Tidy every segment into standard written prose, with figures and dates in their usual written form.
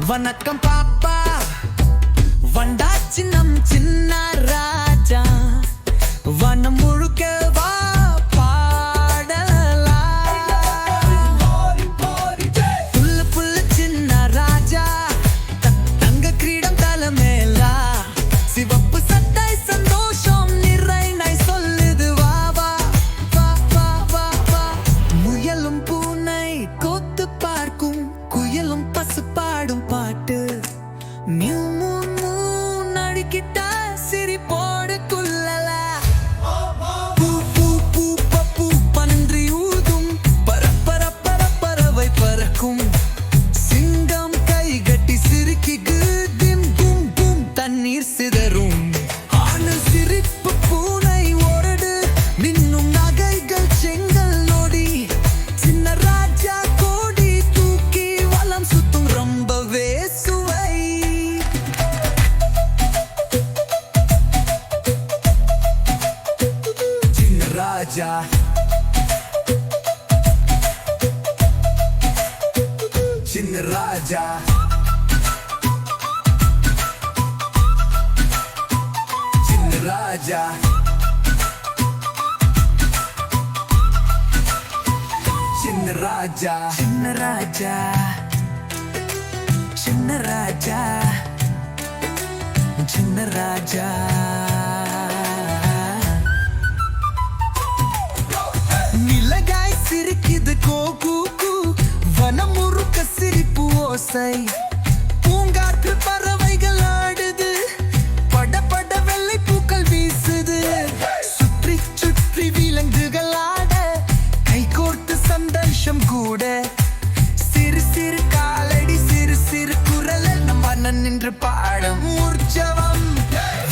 வணக்கம் பாப்பா வந்தாச்சு நம் சின்ன ராஜா வனம் முழுக்க வா பாடலாம் புல்லு புல்லு சின்ன ராஜா தங்க கிரீடம் தலைமேலா சிவப்பு சட்டை சந்தோஷம் நிறைனை சொல்லுது வா வா வா வா வா வா முயலும் பூனை கோத்து பார்க்கும் குயிலும் பசு பாடும் பாட்டு மியூ மூ மூ நடிக்கிட்ட சிரிப்போடு குள்ளல பூ பூ பூ பப்பு பன்றி ஊதும் பரப்பர பரப்பரவை பறக்கும் சிங்கம் கை கட்டி சிரிக்கி குதிம் கும் கும் தண்ணீர் சிதறும் ஆனல் சிரிப்பு பூனை ஓரடு மின்னும் நகைகள் செங்கல் நொடி சின்ன ராஜா கோடி தூக்கி வலம் சுத்தும் ரொம்பவே சுவை சின்ன ராஜா சின்ன ராஜா சின்ன ராஜா சின்ன ராஜா சின்ன ராஜா சின்ன ராஜா சின்ன ராஜா நிலகாய் சிரிக்குது கோகு வனம் முறுக்க சிரிப்பு ஓசை பூங்காற்று பறவைகள் ஆடுது பட பட வெள்ளை பூக்கள் வீசுது சுற்றி சுற்றி விலங்குகள் ஆட கை கோர்த்து சந்தோஷம் கூட சிறு சிறு காலடி சிறு சிறு குரல் நம் மன்னன் நின்று பாடும் உற்சவம்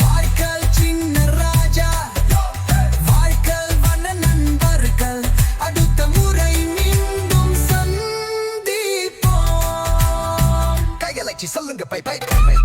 வாய்க்கால் சின்ன ராஜா வாய்க்கால் வன நண்பர்கள் அடுத்த முறை மீண்டும் சந்திப்போம் கையலைச்சி சொல்லுங்க பை பை பை